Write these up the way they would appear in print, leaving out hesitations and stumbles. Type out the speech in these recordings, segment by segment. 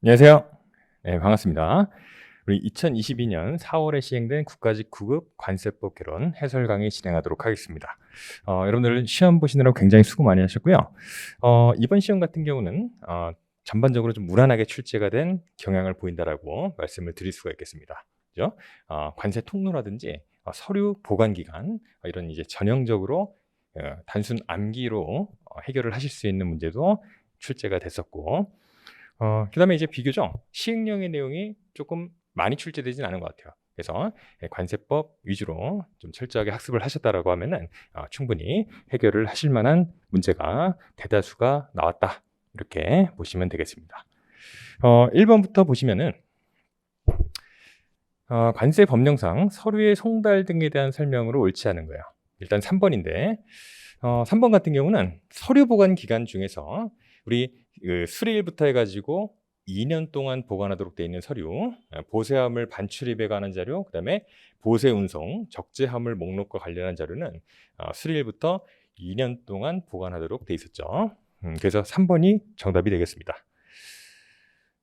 안녕하세요. 네, 반갑습니다. 우리 2022년 4월에 시행된 국가직 구급 관세법 개론 해설 강의 진행하도록 하겠습니다. 여러분들 시험 보시느라고 굉장히 수고 많이 하셨고요. 이번 시험 같은 경우는 전반적으로 좀 무난하게 출제가 된 경향을 보인다라고 말씀을 드릴 수가 있겠습니다. 그죠? 관세 통로라든지 서류 보관 기간 이런 이제 전형적으로 단순 암기로 해결을 하실 수 있는 문제도 출제가 됐었고, 그다음에 이제 비교적 시행령의 내용이 조금 많이 출제되진 않은 것 같아요. 그래서 관세법 위주로 좀 철저하게 학습을 하셨다라고 하면은 충분히 해결을 하실 만한 문제가 대다수가 나왔다. 이렇게 보시면 되겠습니다. 1번부터 보시면은 관세 법령상 서류의 송달 등에 대한 설명으로 옳지 않은 거예요. 일단 3번인데 3번 같은 경우는 서류 보관 기간 중에서 우리 수리일부터 해가지고 2년 동안 보관하도록 되어 있는 서류, 보세화물 반출입에 관한 자료, 그다음에 보세 운송, 적재 화물 목록과 관련한 자료는 수리일부터 2년 동안 보관하도록 되어 있었죠. 그래서 3번이 정답이 되겠습니다.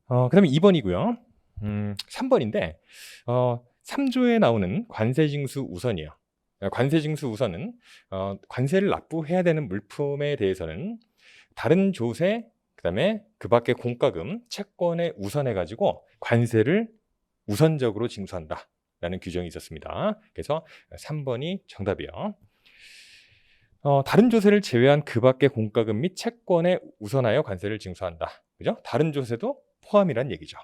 그다음에 2번이고요. 3번인데 3조에 나오는 관세징수 우선이에요. 관세징수 우선은 관세를 납부해야 되는 물품에 대해서는 다른 조세, 그다음에 그 밖에 공과금, 채권에 우선해가지고 관세를 우선적으로 징수한다라는 규정이 있었습니다. 그래서 3번이 정답이에요. 다른 조세를 제외한 그 밖의 공과금 및 채권에 우선하여 관세를 징수한다. 그죠? 다른 조세도 포함이란 얘기죠.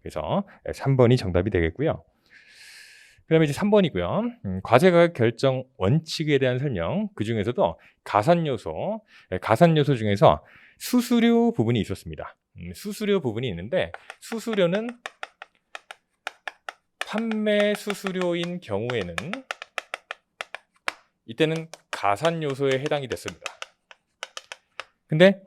그래서 3번이 정답이 되겠고요. 그다음에 이제 3번이고요. 과세가격 결정 원칙에 대한 설명, 그 중에서도 가산 요소 중에서 수수료 부분이 있었습니다. 수수료 부분이 있는데, 수수료는 판매 수수료인 경우에는 이때는 가산 요소에 해당이 됐습니다. 근데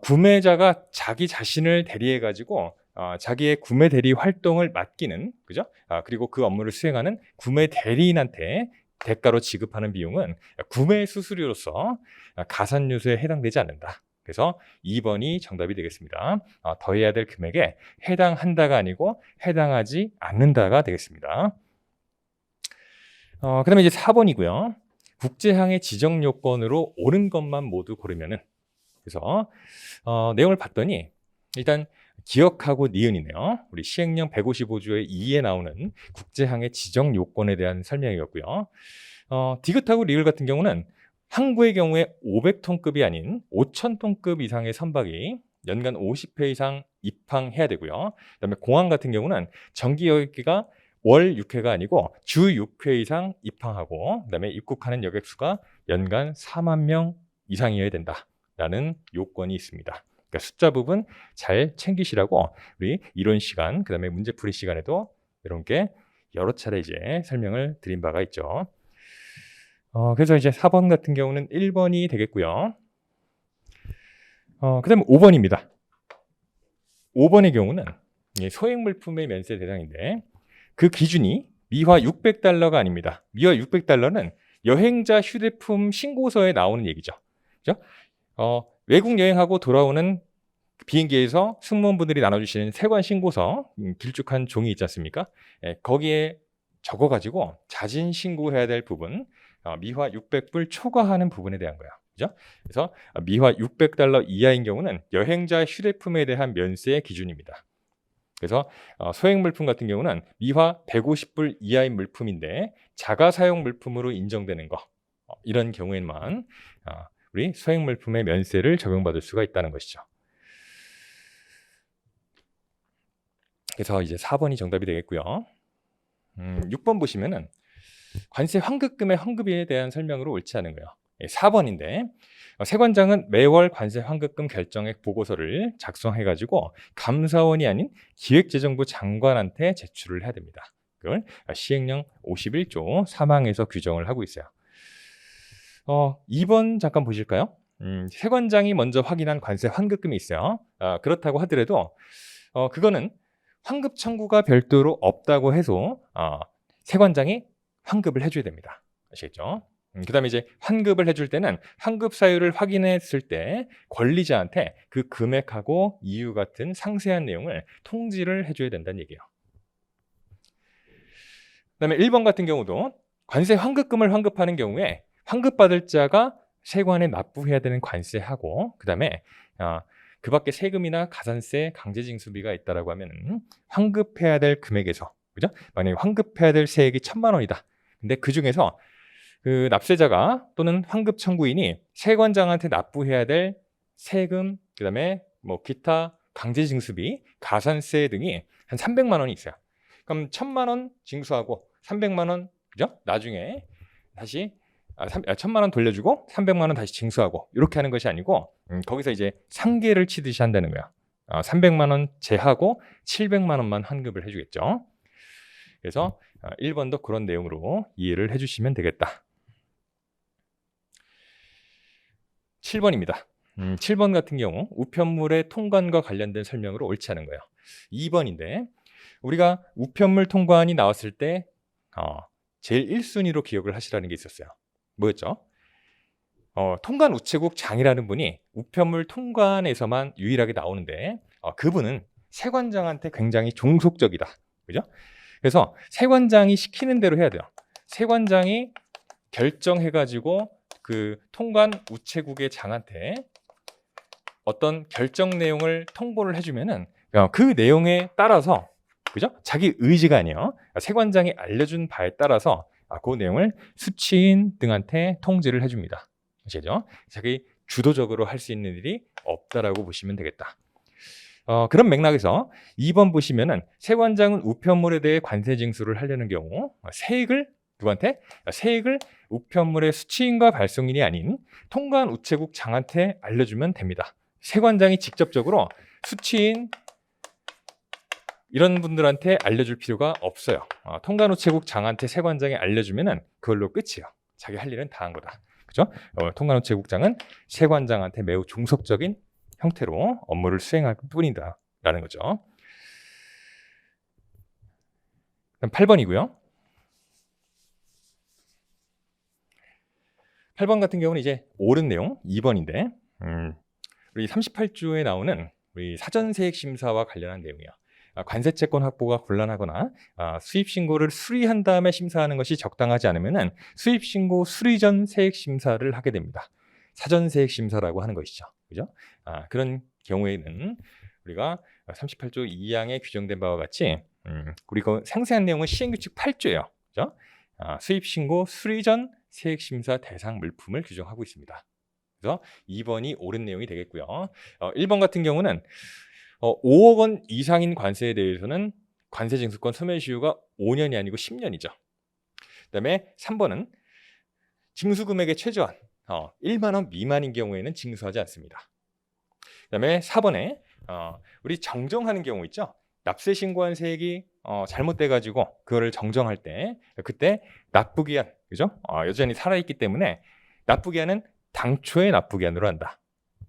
구매자가 자기 자신을 대리해 가지고 자기의 구매 대리 활동을 맡기는, 그죠? 그리고 그 업무를 수행하는 구매 대리인한테 대가로 지급하는 비용은 구매 수수료로서 가산 요소에 해당되지 않는다. 그래서 2번이 정답이 되겠습니다. 더해야 될 금액에 해당한다가 아니고 해당하지 않는다가 되겠습니다. 그다음에 이제 4번이고요. 국제항해 지정 요건으로 옳은 것만 모두 고르면은, 그래서 내용을 봤더니 일단 기억하고 니은이네요. 우리 시행령 155조의 2에 나오는 국제항해 지정 요건에 대한 설명이었고요. 디귿하고 리을 같은 경우는 항구의 경우에 500톤급이 아닌 5,000톤급 이상의 선박이 연간 50회 이상 입항해야 되고요. 그다음에 공항 같은 경우는 정기 여객기가 월 6회가 아니고 주 6회 이상 입항하고, 그다음에 입국하는 여객수가 연간 4만 명 이상이어야 된다라는 요건이 있습니다. 그러니까 숫자 부분 잘 챙기시라고 우리 이론 시간, 그다음에 문제풀이 시간에도 이런 게 여러 차례 이제 설명을 드린 바가 있죠. 그래서 이제 4번 같은 경우는 1번이 되겠고요. 그다음에 5번입니다. 5번의 경우는 소액 물품의 면세 대상인데, 그 기준이 미화 600달러가 아닙니다. 미화 600달러는 여행자 휴대폰 신고서에 나오는 얘기죠. 그죠? 외국 여행하고 돌아오는 비행기에서 승무원분들이 나눠주시는 세관 신고서, 길쭉한 종이 있지 않습니까? 거기에 적어가지고 자진 신고해야 될 부분, 미화 600불 초과하는 부분에 대한 거예요. 그죠? 그래서 미화 600달러 이하인 경우는 여행자 휴대폰에 대한 면세의 기준입니다. 그래서 소액 물품 같은 경우는 미화 150불 이하인 물품인데 자가 사용 물품으로 인정되는 거, 이런 경우에만 우리 소액 물품의 면세를 적용받을 수가 있다는 것이죠. 그래서 이제 4번이 정답이 되겠고요. 6번 보시면은 관세 환급금의 환급에 대한 설명으로 옳지 않은 거예요. 4번인데 세관장은 매월 관세 환급금 결정액 보고서를 작성해가지고 감사원이 아닌 기획재정부 장관한테 제출을 해야 됩니다. 그걸 시행령 51조 3항에서 규정을 하고 있어요. 2번 잠깐 보실까요? 세관장이 먼저 확인한 관세 환급금이 있어요. 그렇다고 하더라도 그거는 환급 청구가 별도로 없다고 해서 세관장이 환급을 해줘야 됩니다. 아시겠죠? 그다음에 이제 환급을 해줄 때는 환급 사유를 확인했을 때 권리자한테 그 금액하고 이유 같은 상세한 내용을 통지를 해줘야 된다는 얘기예요. 그다음에 1번 같은 경우도 관세 환급금을 환급하는 경우에 환급받을 자가 세관에 납부해야 되는 관세하고 그다음에 그 밖에 세금이나 가산세, 강제징수비가 있다라고 하면 환급해야 될 금액에서 그죠? 만약에 환급해야 될 세액이 1,000만 원이다. 근데 그 중에서 그 납세자가 또는 환급 청구인이 세관장한테 납부해야 될 세금, 그다음에 뭐 기타 강제징수비, 가산세 등이 한 300만 원이 있어요. 그럼 1,000만 원 징수하고 300만 원 그죠? 나중에 다시 1,000만 원 돌려주고 300만 원 다시 징수하고 이렇게 하는 것이 아니고 거기서 이제 상계를 치듯이 한다는 거야. 300만 원 제하고 700만 원만 환급을 해주겠죠. 그래서 1번도 그런 내용으로 이해를 해주시면 되겠다. 7번입니다. 7번 같은 경우 우편물의 통관과 관련된 설명으로 옳지 않은 거예요. 2번인데 우리가 우편물 통관이 나왔을 때 제일 1순위로 기억을 하시라는 게 있었어요. 뭐였죠? 통관 우체국 장이라는 분이 우편물 통관에서만 유일하게 나오는데 그분은 세관장한테 굉장히 종속적이다. 그죠? 그래서 세관장이 시키는 대로 해야 돼요. 세관장이 결정해가지고 그 통관 우체국의 장한테 어떤 결정 내용을 통보를 해주면은 그 내용에 따라서 그죠? 자기 의지가 아니에요. 세관장이 알려준 바에 따라서 그 내용을 수취인 등한테 통지를 해줍니다. 아시죠? 자기 주도적으로 할 수 있는 일이 없다라고 보시면 되겠다. 그런 맥락에서 2번 보시면은 세관장은 우편물에 대해 관세 징수를 하려는 경우 세액을 누구한테? 세액을 우편물의 수취인과 발송인이 아닌 통관 우체국 장한테 알려주면 됩니다. 세관장이 직접적으로 수취인 이런 분들한테 알려줄 필요가 없어요. 통관 우체국 장한테 세관장이 알려주면은 그걸로 끝이에요. 자기 할 일은 다 한 거다. 그죠? 통관 우체국장은 세관장한테 매우 종속적인 형태로 업무를 수행할 뿐이다 라는 거죠. 그럼 8번이고요. 8번 같은 경우는 이제 옳은 내용 2번인데 우리 38조에 나오는 우리 사전세액심사와 관련한 내용이에요. 관세채권 확보가 곤란하거나 수입신고를 수리한 다음에 심사하는 것이 적당하지 않으면 수입신고 수리 전 세액심사를 하게 됩니다. 사전세액심사라고 하는 것이죠. 그죠? 그런 경우에는 우리가 38조 2항에 규정된 바와 같이 우리 그 상세한 내용은 시행규칙 8조예요. 그죠? 수입신고 수리 전 세액심사 대상 물품을 규정하고 있습니다. 그래서 2번이 옳은 내용이 되겠고요. 1번 같은 경우는 5억 원 이상인 관세에 대해서는 관세징수권 소멸시효가 5년이 아니고 10년이죠. 그다음에 3번은 징수금액의 최저한 1만 원 미만인 경우에는 징수하지 않습니다. 그다음에 4번에 우리 정정하는 경우 있죠. 납세 신고한 세액이 잘못돼가지고 그거를 정정할 때 그때 납부기한 그죠? 여전히 살아있기 때문에 납부기한은 당초의 납부기한으로 한다.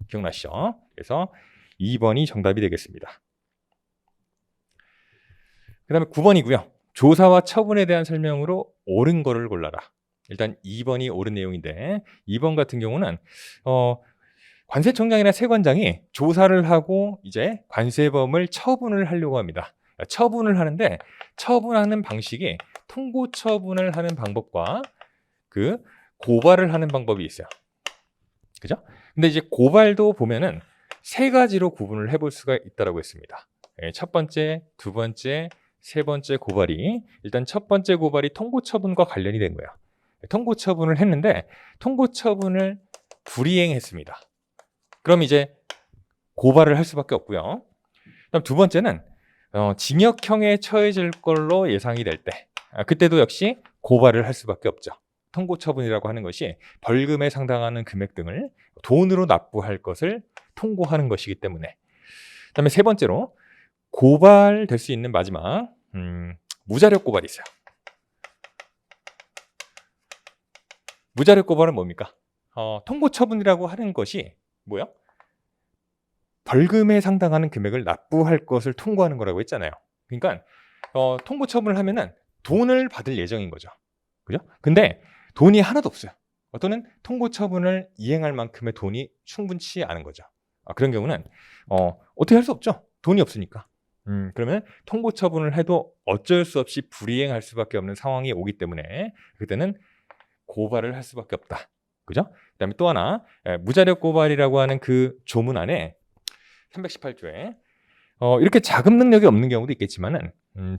기억나시죠? 그래서 2번이 정답이 되겠습니다. 그 다음에 9번이고요. 조사와 처분에 대한 설명으로 옳은 거를 골라라. 일단 2번이 옳은 내용인데 2번 같은 경우는 관세청장이나 세관장이 조사를 하고 이제 관세범을 처분을 하려고 합니다. 처분을 하는데 처분하는 방식이 통고 처분을 하는 방법과 그 고발을 하는 방법이 있어요. 그죠? 근데 이제 고발도 보면은 세 가지로 구분을 해볼 수가 있다고 했습니다. 첫 번째, 두 번째, 세 번째 고발이 일단 첫 번째 고발이 통고 처분과 관련이 된 거예요. 통고 처분을 했는데 통고 처분을 불이행했습니다. 그럼 이제 고발을 할 수밖에 없고요. 그다음 두 번째는 징역형에 처해질 걸로 예상이 될 때 그때도 역시 고발을 할 수밖에 없죠. 통고 처분이라고 하는 것이 벌금에 상당하는 금액 등을 돈으로 납부할 것을 통고하는 것이기 때문에. 그다음에 세 번째로 고발될 수 있는 마지막 무자력 고발이 있어요. 무자력 고발은 뭡니까? 통고 처분이라고 하는 것이 뭐요? 벌금에 상당하는 금액을 납부할 것을 통고하는 거라고 했잖아요. 그러니까 통고 처분을 하면은 돈을 받을 예정인 거죠. 그죠? 근데 돈이 하나도 없어요. 또는 통고 처분을 이행할 만큼의 돈이 충분치 않은 거죠. 그런 경우는 어떻게 할 수 없죠. 돈이 없으니까. 그러면 통고 처분을 해도 어쩔 수 없이 불이행할 수밖에 없는 상황이 오기 때문에 그때는 고발을 할 수밖에 없다. 그죠? 그다음에 또 하나 무자력 고발이라고 하는 그 조문 안에 318조에 이렇게 자금 능력이 없는 경우도 있겠지만은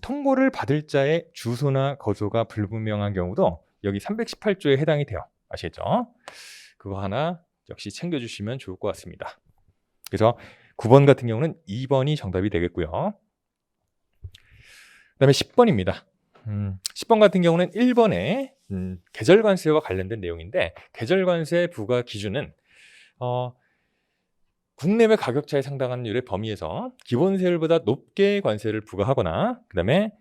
통고를 받을 자의 주소나 거소가 불분명한 경우도 여기 318조에 해당이 돼요. 아시겠죠? 그거 하나 역시 챙겨주시면 좋을 것 같습니다. 그래서 9번 같은 경우는 2번이 정답이 되겠고요. 그다음에 10번입니다. 10번 같은 경우는 1번에 계절관세와 관련된 내용인데 계절관세 부과 기준은 국내외 가격차에 상당한 율의 범위에서 기본세율보다 높게 관세를 부과하거나 그 다음에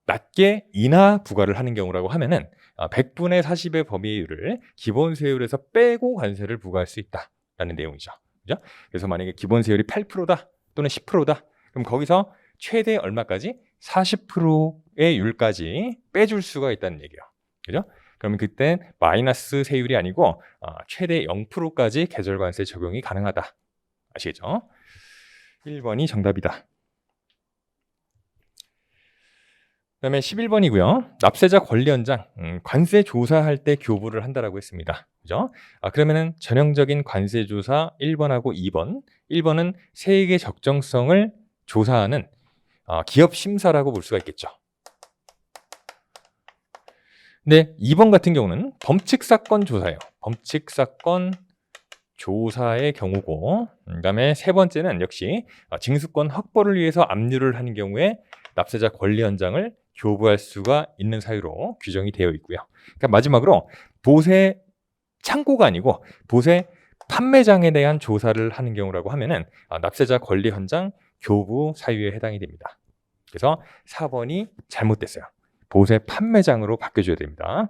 낮게 인하 부과를 하는 경우라고 하면은 100분의 40의 범위율을 기본세율에서 빼고 관세를 부과할 수 있다라는 내용이죠. 그죠? 그래서 만약에 기본세율이 8%다 또는 10%다 그럼 거기서 최대 얼마까지? 40%의 율까지 빼줄 수가 있다는 얘기예요. 그죠? 그러면 그땐 마이너스 세율이 아니고 최대 0%까지 계절관세 적용이 가능하다. 아시겠죠? 1번이 정답이다. 그 다음에 11번이고요. 납세자 권리연장, 관세 조사할 때 교부를 한다라고 했습니다. 그죠? 그러면은 전형적인 관세 조사 1번하고 2번. 1번은 세액의 적정성을 조사하는 기업 심사라고 볼 수가 있겠죠. 근데 2번 같은 경우는 범칙 사건 조사예요. 범칙 사건 조사의 경우고, 그다음에 세 번째는 역시 징수권 확보를 위해서 압류를 하는 경우에 납세자 권리 연장을 교부할 수가 있는 사유로 규정이 되어 있고요. 그러니까 마지막으로 보세 창고가 아니고 보세 판매장에 대한 조사를 하는 경우라고 하면은 납세자 권리 연장 교부 사유에 해당이 됩니다. 그래서 4번이 잘못됐어요. 보세 판매장으로 바뀌어줘야 됩니다.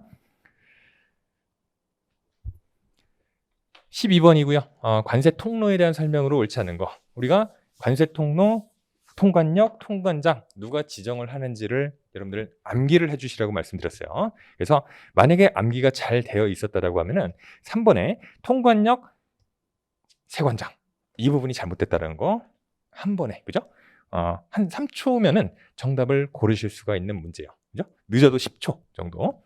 12번이고요. 관세 통로에 대한 설명으로 옳지 않은 거. 우리가 관세 통로, 통관역, 통관장 누가 지정을 하는지를 여러분들 암기를 해주시라고 말씀드렸어요. 그래서 만약에 암기가 잘 되어 있었다라고 하면은 3번에 통관역, 세관장 이 부분이 잘못됐다는 거 한 번에 그죠? 한 3초면은 정답을 고르실 수가 있는 문제예요. 그죠? 늦어도 10초 정도.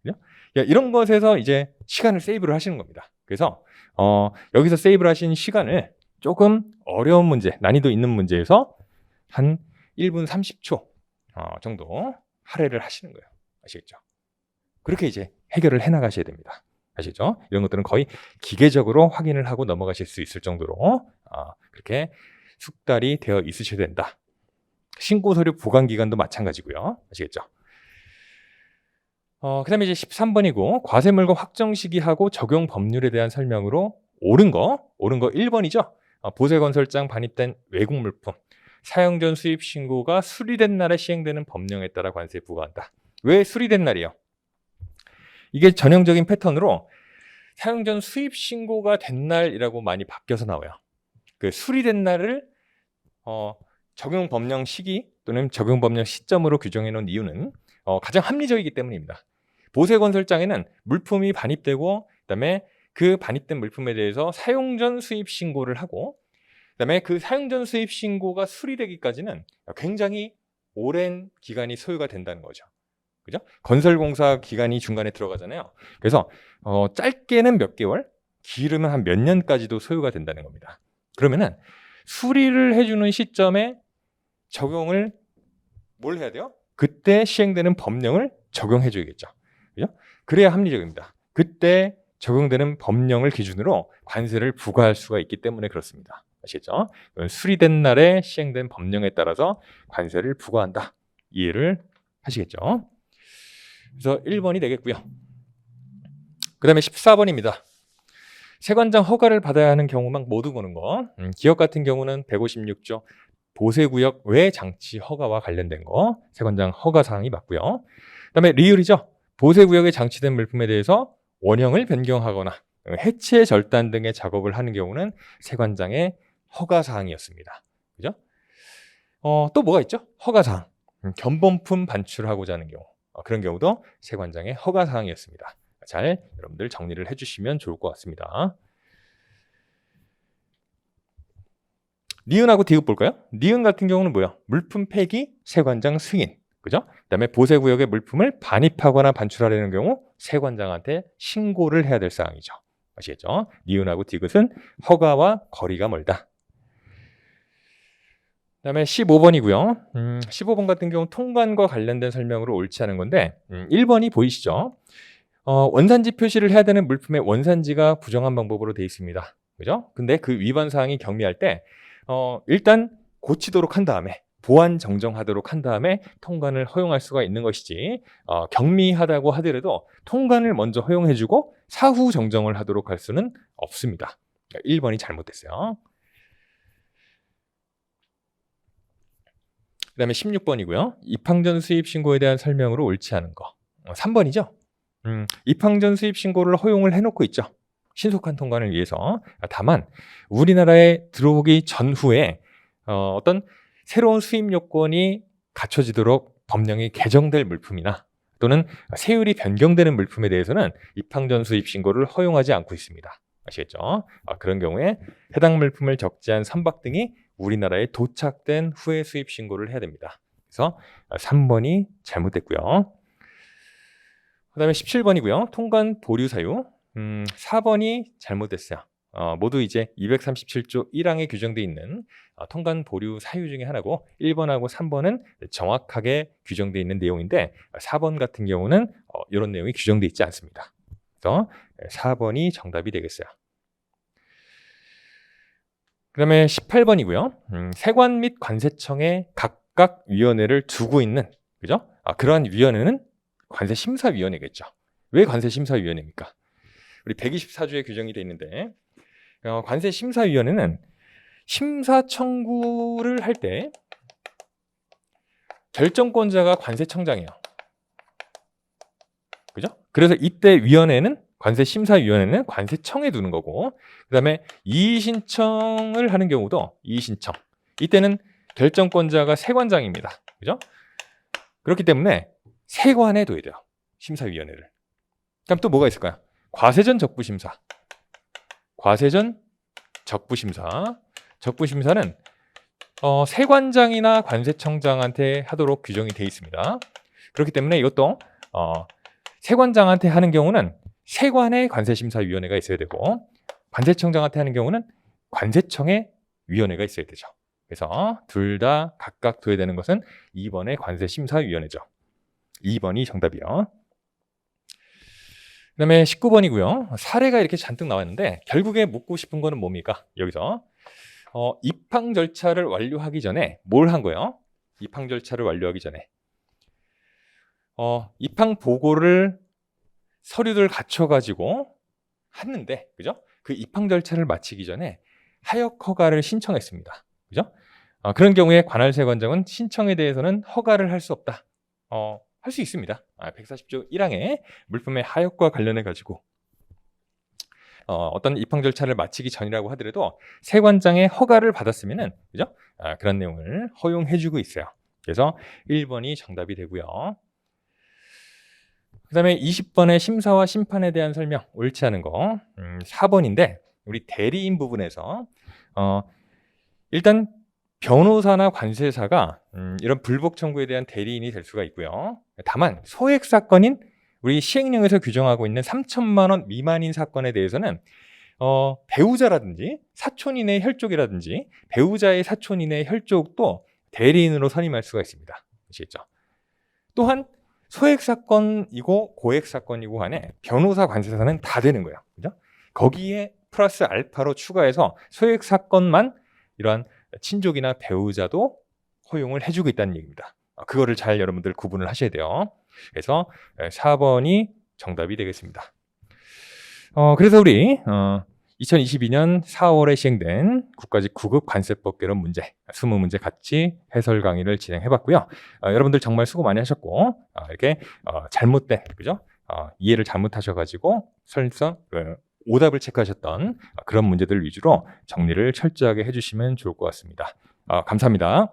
그죠? 이런 것에서 이제 시간을 세이브를 하시는 겁니다. 그래서 여기서 세이브를 하신 시간을 조금 어려운 문제, 난이도 있는 문제에서 한 1분 30초 정도 할애를 하시는 거예요. 아시겠죠? 그렇게 이제 해결을 해나가셔야 됩니다. 아시죠? 이런 것들은 거의 기계적으로 확인을 하고 넘어가실 수 있을 정도로 그렇게 숙달이 되어 있으셔야 된다. 신고 서류 보관 기간도 마찬가지고요. 아시겠죠? 그 다음에 이제 13번이고 과세물건 확정 시기하고 적용 법률에 대한 설명으로 옳은 거 1번이죠. 보세건설장 반입된 외국 물품 사용 전 수입 신고가 수리된 날에 시행되는 법령에 따라 관세 부과한다. 왜 수리된 날이에요? 이게 전형적인 패턴으로 사용 전 수입 신고가 된 날이라고 많이 바뀌어서 나와요. 그 수리된 날을 적용 법령 시기 또는 적용 법령 시점으로 규정해 놓은 이유는 가장 합리적이기 때문입니다. 보세건설장에는 물품이 반입되고 그다음에 그 반입된 물품에 대해서 사용 전 수입 신고를 하고 그다음에 그 사용 전 수입 신고가 수리되기까지는 굉장히 오랜 기간이 소요가 된다는 거죠. 그죠? 건설공사 기간이 중간에 들어가잖아요. 그래서 짧게는 몇 개월, 길으면 한 몇 년까지도 소요가 된다는 겁니다. 그러면은 수리를 해주는 시점에 적용을 뭘 해야 돼요? 그때 시행되는 법령을 적용해줘야겠죠. 그죠? 그래야 합리적입니다. 그때 적용되는 법령을 기준으로 관세를 부과할 수가 있기 때문에 그렇습니다. 아시겠죠? 수리된 날에 시행된 법령에 따라서 관세를 부과한다. 이해를 하시겠죠? 그래서 1번이 되겠고요. 그 다음에 14번입니다. 세관장 허가를 받아야 하는 경우만 모두 보는 거. 기업 같은 경우는 156조 보세구역 외 장치 허가와 관련된 거 세관장 허가 사항이 맞고요. 그다음에 리을이죠. 보세구역에 장치된 물품에 대해서 원형을 변경하거나 해체 절단 등의 작업을 하는 경우는 세관장의 허가 사항이었습니다. 그죠? 또 뭐가 있죠? 허가 사항. 견본품 반출하고자 하는 경우. 그런 경우도 세관장의 허가 사항이었습니다. 잘 여러분들 정리를 해주시면 좋을 것 같습니다. 니은하고 디귿 볼까요? 니은 같은 경우는 뭐야? 물품 폐기, 세관장 승인. 그죠? 그다음에 보세구역에 물품을 반입하거나 반출하려는 경우 세관장한테 신고를 해야 될 사항이죠. 아시겠죠? 니은하고 디귿은 허가와 거리가 멀다. 그다음에 15번이고요. 15번 같은 경우 통관과 관련된 설명으로 옳지 않은 건데 1번이 보이시죠? 원산지 표시를 해야 되는 물품의 원산지가 부정한 방법으로 되어 있습니다. 그죠? 근데 그 위반 사항이 경미할 때 일단 고치도록 한 다음에 보완 정정하도록 한 다음에 통관을 허용할 수가 있는 것이지 경미하다고 하더라도 통관을 먼저 허용해주고 사후 정정을 하도록 할 수는 없습니다. 1번이 잘못됐어요. 그 다음에 16번이고요. 입항전 수입신고에 대한 설명으로 옳지 않은 거. 3번이죠. 입항전 수입신고를 허용을 해놓고 있죠. 신속한 통관을 위해서. 다만 우리나라에 들어오기 전후에 어떤 새로운 수입 요건이 갖춰지도록 법령이 개정될 물품이나 또는 세율이 변경되는 물품에 대해서는 입항전 수입 신고를 허용하지 않고 있습니다. 아시겠죠? 그런 경우에 해당 물품을 적재한 선박 등이 우리나라에 도착된 후에 수입 신고를 해야 됩니다. 그래서 3번이 잘못됐고요. 그 다음에 17번이고요. 통관 보류 사유. 4번이 잘못됐어요. 모두 이제 237조 1항에 규정되어 있는 통관 보류 사유 중에 하나고 1번하고 3번은 정확하게 규정되어 있는 내용인데 4번 같은 경우는 이런 내용이 규정되어 있지 않습니다. 그래서 4번이 정답이 되겠어요. 그 다음에 18번이고요. 세관 및 관세청에 각각 위원회를 두고 있는, 그죠? 그러한 위원회는 관세심사위원회겠죠. 왜 관세심사위원회입니까? 우리 124조에 규정이 되어 있는데 관세심사위원회는 심사 청구를 할 때 결정권자가 관세청장이에요. 그죠? 그래서 이때 위원회는 관세심사위원회는 관세청에 두는 거고 그 다음에 이의신청을 하는 경우도 이의신청. 이때는 결정권자가 세관장입니다. 그죠? 그렇기 때문에 세관에 둬야 돼요. 심사위원회를. 그럼 또 뭐가 있을까요? 과세전 적부심사. 과세전 적부심사. 적부심사는 세관장이나 관세청장한테 하도록 규정이 되어 있습니다. 그렇기 때문에 이것도 세관장한테 하는 경우는 세관의 관세심사위원회가 있어야 되고 관세청장한테 하는 경우는 관세청의 위원회가 있어야 되죠. 그래서 둘 다 각각 둬야 되는 것은 2번의 관세심사위원회죠. 2번이 정답이요. 그 다음에 19번이고요. 사례가 이렇게 잔뜩 나왔는데 결국에 묻고 싶은 거는 뭡니까? 여기서 입항 절차를 완료하기 전에 뭘 한 거예요? 입항 절차를 완료하기 전에 입항 보고를 서류들 갖춰가지고 했는데, 그죠? 그 입항 절차를 마치기 전에 하역 허가를 신청했습니다. 그죠? 그런 경우에 관할세관장은 신청에 대해서는 허가를 할 수 없다. 할 수 있습니다. 140조 1항에 물품의 하역과 관련해 가지고 어떤 입항 절차를 마치기 전이라고 하더라도 세관장의 허가를 받았으면은, 그죠? 그런 내용을 허용해주고 있어요. 그래서 1번이 정답이 되고요. 그 다음에 20번의 심사와 심판에 대한 설명, 옳지 않은 거 4번인데 우리 대리인 부분에서 일단 변호사나 관세사가 이런 불복 청구에 대한 대리인이 될 수가 있고요. 다만 소액 사건인 우리 시행령에서 규정하고 있는 3천만 원 미만인 사건에 대해서는 배우자라든지 사촌인의 혈족이라든지 배우자의 사촌인의 혈족도 대리인으로 선임할 수가 있습니다. 아시겠죠? 또한 소액 사건이고 고액 사건이고 간에 변호사 관세사는 다 되는 거예요. 그죠? 거기에 플러스 알파로 추가해서 소액 사건만 이러한 친족이나 배우자도 허용을 해주고 있다는 얘기입니다. 그거를 잘 여러분들 구분을 하셔야 돼요. 그래서 4번이 정답이 되겠습니다. 그래서 우리 2022년 4월에 시행된 국가직 9급 관세법 개론 문제 20문제 같이 해설 강의를 진행해봤고요. 여러분들 정말 수고 많이 하셨고 이렇게 잘못된, 그죠? 이해를 잘못하셔가지고 설서 오답을 체크하셨던 그런 문제들 위주로 정리를 철저하게 해주시면 좋을 것 같습니다. 감사합니다.